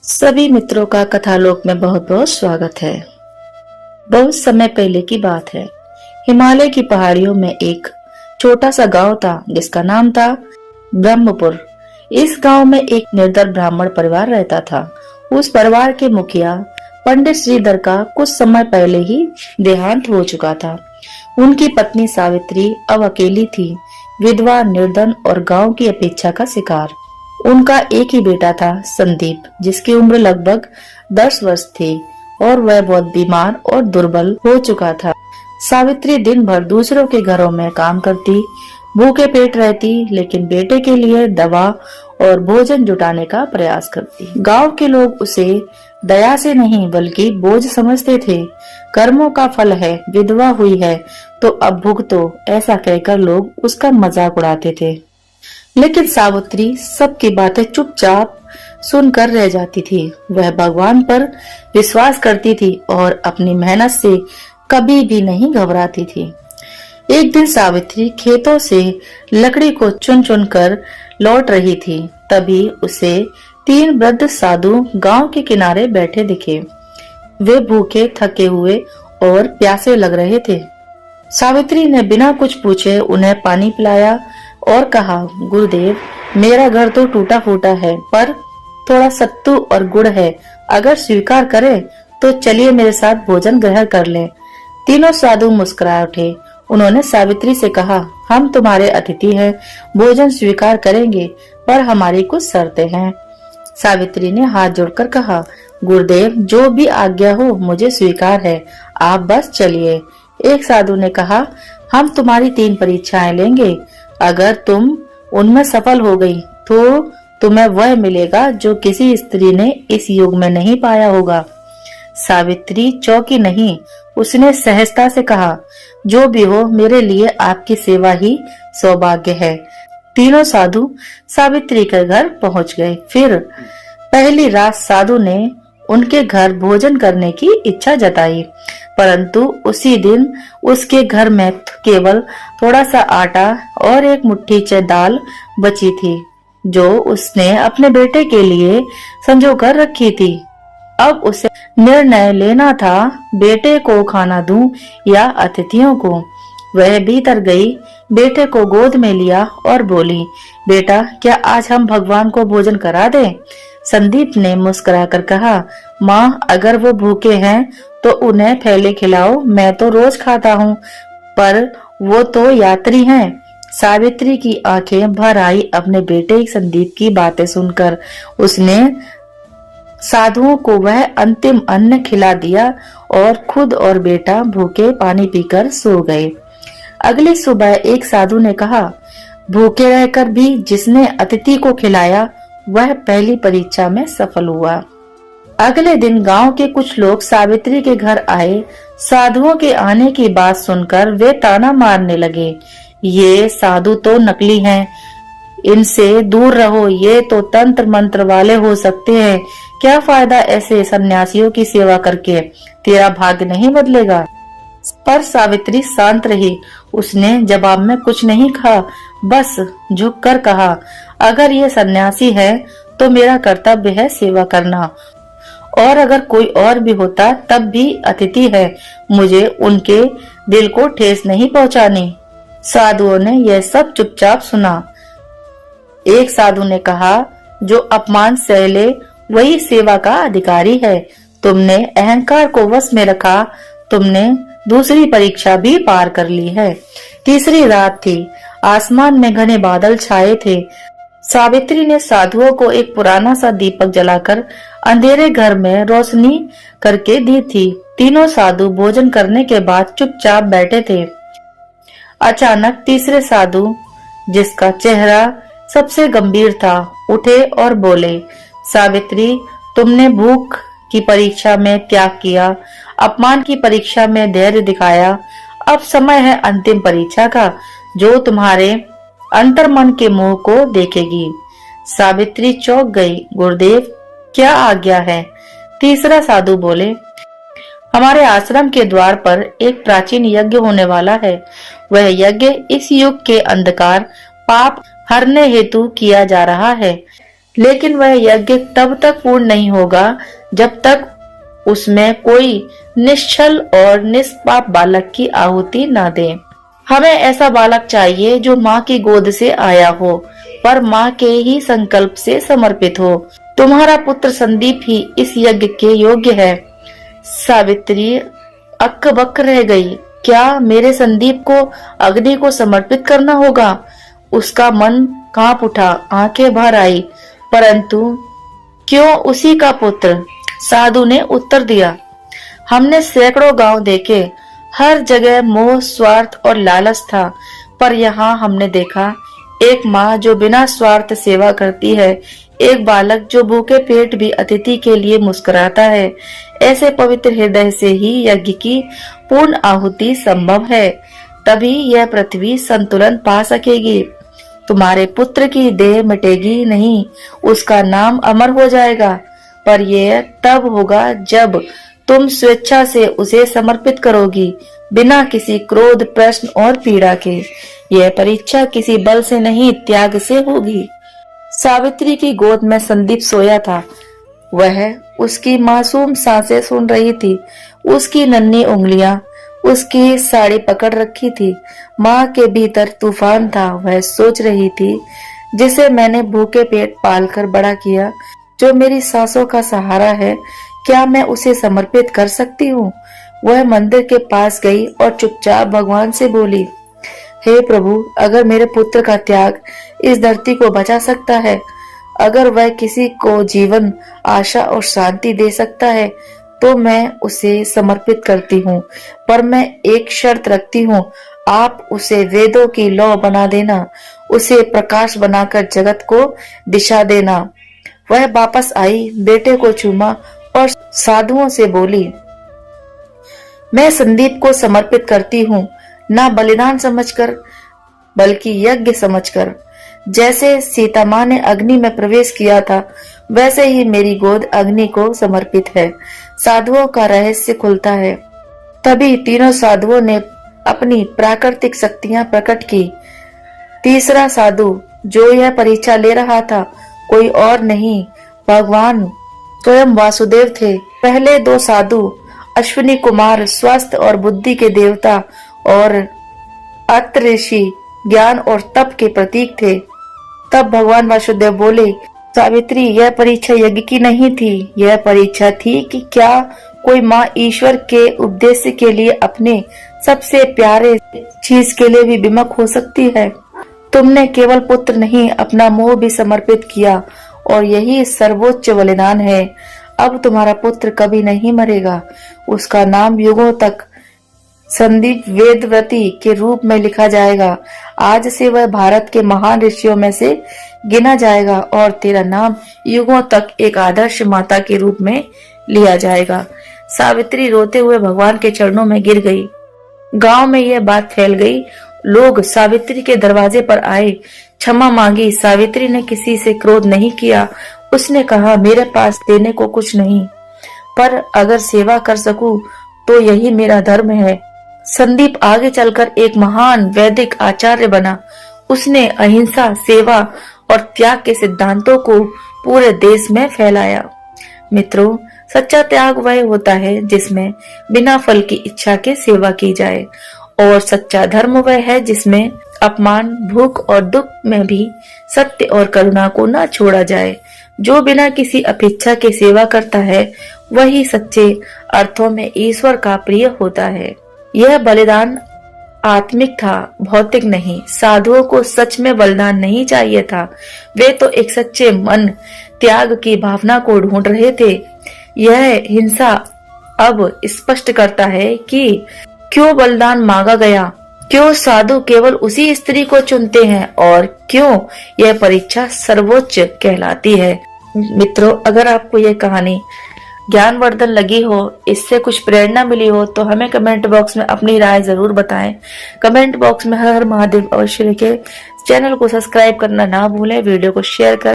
सभी मित्रों का कथालोक में बहुत बहुत स्वागत है। बहुत समय पहले की बात है। हिमालय की पहाड़ियों में एक छोटा सा गांव था जिसका नाम था ब्रह्मपुर। इस गांव में एक निर्धन ब्राह्मण परिवार रहता था। उस परिवार के मुखिया पंडित श्रीधर का कुछ समय पहले ही देहांत हो चुका था। उनकी पत्नी सावित्री अब अकेली थी, विधवा, निर्धन और गांव की अपेक्षा का शिकार। उनका एक ही बेटा था, संदीप, जिसकी उम्र लगभग 10 वर्ष थी और वह बहुत बीमार और दुर्बल हो चुका था। सावित्री दिन भर दूसरों के घरों में काम करती, भूखे पेट रहती, लेकिन बेटे के लिए दवा और भोजन जुटाने का प्रयास करती। गांव के लोग उसे दया से नहीं बल्कि बोझ समझते थे। कर्मों का फल है, विधवा हुई है तो अब भुगतो, ऐसा कहकर लोग उसका मजाक उड़ाते थे। लेकिन सावित्री सबकी बातें चुपचाप सुनकर रह जाती थी। वह भगवान पर विश्वास करती थी और अपनी मेहनत से कभी भी नहीं घबराती थी। एक दिन सावित्री खेतों से लकड़ी को चुन चुन कर लौट रही थी। तभी उसे 3 वृद्ध साधु गांव के किनारे बैठे दिखे। वे भूखे, थके हुए और प्यासे लग रहे थे। सावित्री ने बिना कुछ पूछे उन्हें पानी पिलाया और कहा, गुरुदेव, मेरा घर तो टूटा फूटा है पर थोड़ा सत्तू और गुड़ है, अगर स्वीकार करें तो चलिए मेरे साथ भोजन ग्रहण कर लें। तीनों साधु मुस्कुरा उठे। उन्होंने सावित्री से कहा, हम तुम्हारे अतिथि हैं, भोजन स्वीकार करेंगे पर हमारी कुछ शर्तें हैं। सावित्री ने हाथ जोड़कर कहा, गुरुदेव, जो भी आज्ञा हो मुझे स्वीकार है, आप बस चलिए। एक साधु ने कहा, हम तुम्हारी 3 परीक्षाएं लेंगे, अगर तुम उनमें सफल हो गई तो तुम्हें वह मिलेगा जो किसी स्त्री ने इस युग में नहीं पाया होगा। सावित्री चौंकी नहीं, उसने सहजता से कहा, जो भी हो, मेरे लिए आपकी सेवा ही सौभाग्य है। तीनों साधु सावित्री के घर पहुंच गए। फिर पहली रात साधु ने उनके घर भोजन करने की इच्छा जताई, परंतु उसी दिन उसके घर में केवल थोड़ा सा आटा और एक मुट्ठी दाल बची थी, जो उसने अपने बेटे के लिए संजो कर रखी थी। अब उसे निर्णय लेना था, बेटे को खाना दूं या अतिथियों को। वह भीतर गई, बेटे को गोद में लिया और बोली, बेटा, क्या आज हम भगवान को भोजन करा दें? संदीप ने मुस्कुराकर कहा, माँ, अगर वो भूखे हैं तो उन्हें थैले खिलाओ, मैं तो रोज खाता हूँ, पर वो तो यात्री हैं। सावित्री की आंखें भर आई अपने बेटे संदीप की बातें सुनकर। उसने साधुओं को वह अंतिम अन्न खिला दिया और खुद और बेटा भूखे पानी पीकर सो गए। अगली सुबह एक साधु ने कहा, भूखे रहकर भी जिसने अतिथि को खिलाया वह पहली परीक्षा में सफल हुआ। अगले दिन गांव के कुछ लोग सावित्री के घर आए। साधुओं के आने की बात सुनकर वे ताना मारने लगे, ये साधु तो नकली हैं, इनसे दूर रहो, ये तो तंत्र मंत्र वाले हो सकते हैं, क्या फायदा ऐसे सन्यासियों की सेवा करके, तेरा भाग्य नहीं बदलेगा। पर सावित्री शांत रही। उसने जवाब में कुछ नहीं कहा, बस झुककर कहा, अगर ये सन्यासी है तो मेरा कर्तव्य है सेवा करना, और अगर कोई और भी होता तब भी अतिथि है, मुझे उनके दिल को ठेस नहीं पहुंचानी। साधुओं ने यह सब चुपचाप सुना। एक साधु ने कहा, जो अपमान सह ले वही सेवा का अधिकारी है। तुमने अहंकार को वश में रखा, तुमने दूसरी परीक्षा भी पार कर ली है। तीसरी रात थी, आसमान में घने बादल छाए थे। सावित्री ने साधुओं को एक पुराना सा दीपक जलाकर अंधेरे घर में रोशनी करके दी थी। तीनों साधु भोजन करने के बाद चुपचाप बैठे थे। अचानक तीसरे साधु, जिसका चेहरा सबसे गंभीर था, उठे और बोले, सावित्री, तुमने भूख की परीक्षा में त्याग किया, अपमान की परीक्षा में धैर्य दिखाया, अब समय है अंतिम परीक्षा का, जो तुम्हारे अंतर्मन के मुंह को देखेगी। सावित्री चौंक गई, गुरुदेव, क्या आज्ञा है? तीसरा साधु बोले, हमारे आश्रम के द्वार पर एक प्राचीन यज्ञ होने वाला है। वह यज्ञ इस युग के अंधकार पाप हरने हेतु किया जा रहा है। लेकिन वह यज्ञ तब तक पूर्ण नहीं होगा जब तक उसमें कोई निश्चल और निष्पाप बालक की आहुति न दे। हमें ऐसा बालक चाहिए जो माँ की गोद से आया हो, पर माँ के ही संकल्प से समर्पित हो। तुम्हारा पुत्र संदीप ही इस यज्ञ के योग्य है। सावित्री अक्क बक्क रह गई। क्या मेरे संदीप को अग्नि को समर्पित करना होगा? उसका मन कांप उठा, आंखें भर आई। परंतु क्यों उसी का पुत्र? साधु ने उत्तर दिया, हमने सैकड़ों गांव देखे, हर जगह मोह, स्वार्थ और लालच था, पर यहाँ हमने देखा एक माँ जो बिना स्वार्थ सेवा करती है, एक बालक जो भूखे पेट भी अतिथि के लिए मुस्कुराता है। ऐसे पवित्र हृदय से ही यज्ञ की पूर्ण आहुति संभव है, तभी यह पृथ्वी संतुलन पा सकेगी। तुम्हारे पुत्र की देह मिटेगी नहीं, उसका नाम अमर हो जाएगा, पर यह तब होगा जब तुम स्वेच्छा से उसे समर्पित करोगी, बिना किसी क्रोध, प्रश्न और पीड़ा के। यह परीक्षा किसी बल से नहीं, त्याग से होगी। सावित्री की गोद में संदीप सोया था। वह उसकी मासूम सांसें सुन रही थी। उसकी नन्ही उंगलियां उसकी साड़ी पकड़ रखी थी। माँ के भीतर तूफान था। वह सोच रही थी, जिसे मैंने भूखे पेट पालकर बड़ा किया, जो मेरी सांसों का सहारा है, क्या मैं उसे समर्पित कर सकती हूँ? वह मंदिर के पास गई और चुपचाप भगवान से बोली, हे प्रभु, अगर मेरे पुत्र का त्याग इस धरती को बचा सकता है, अगर वह किसी को जीवन, आशा और शांति दे सकता है, तो मैं उसे समर्पित करती हूँ। पर मैं एक शर्त रखती हूँ, आप उसे वेदों की लौ बना देना, उसे प्रकाश बनाकर जगत को दिशा देना। वह वापस आई, बेटे को चूमा और साधुओं से बोली, मैं संदीप को समर्पित करती हूँ, ना बलिदान समझकर बल्कि यज्ञ समझकर। जैसे सीता माँ ने अग्नि में प्रवेश किया था, वैसे ही मेरी गोद अग्नि को समर्पित है। साधुओं का रहस्य खुलता है। तभी तीनों साधुओं ने अपनी प्राकृतिक शक्तियां प्रकट की। तीसरा साधु जो यह परीक्षा ले रहा था, कोई और नहीं, भगवान स्वयं वासुदेव थे। पहले दो साधु अश्विनी कुमार, स्वास्थ्य और बुद्धि के देवता, और अत्र ऋषि ज्ञान और तप के प्रतीक थे। तब भगवान वासुदेव बोले, सावित्री, यह परीक्षा यज्ञ की नहीं थी, यह परीक्षा थी कि क्या कोई माँ ईश्वर के उद्देश्य के लिए अपने सबसे प्यारे चीज के लिए भी विमुख हो सकती है। तुमने केवल पुत्र नहीं, अपना मोह भी समर्पित किया, और यही सर्वोच्च बलिदान है। अब तुम्हारा पुत्र कभी नहीं मरेगा। उसका नाम युगों तक संदीप वेदव्रती के रूप में लिखा जाएगा। आज से वह भारत के महान ऋषियों में से गिना जाएगा, और तेरा नाम युगों तक एक आदर्श माता के रूप में लिया जाएगा। सावित्री रोते हुए भगवान के चरणों में गिर गई। गांव में यह बात फैल गई। लोग सावित्री के दरवाजे पर आए, क्षमा मांगी। सावित्री ने किसी से क्रोध नहीं किया। उसने कहा, मेरे पास देने को कुछ नहीं, पर अगर सेवा कर सकूं तो यही मेरा धर्म है। संदीप आगे चलकर एक महान वैदिक आचार्य बना। उसने अहिंसा, सेवा और त्याग के सिद्धांतों को पूरे देश में फैलाया। मित्रों, सच्चा त्याग वह होता है जिसमें बिना फल की इच्छा के सेवा की जाए, और सच्चा धर्म वह है जिसमें अपमान, भूख और दुख में भी सत्य और करुणा को न छोड़ा जाए। जो बिना किसी अपेक्षा के सेवा करता है, वही सच्चे अर्थों में ईश्वर का प्रिय होता है। यह बलिदान आत्मिक था, भौतिक नहीं। साधुओं को सच में बलिदान नहीं चाहिए था। वे तो एक सच्चे मन, त्याग की भावना को ढूंढ रहे थे। यह हिंसा अब स्पष्ट करता है कि क्यों बलिदान मांगा गया, क्यों साधु केवल उसी स्त्री को चुनते हैं, और क्यों यह परीक्षा सर्वोच्च कहलाती है। मित्रों, अगर आपको यह कहानी ज्ञानवर्धन लगी हो, इससे कुछ प्रेरणा मिली हो, तो हमें कमेंट बॉक्स में अपनी राय जरूर बताएं। कमेंट बॉक्स में हर हर महादेव अवश्य लिखें। चैनल को सब्सक्राइब करना ना भूलें, वीडियो को शेयर करें।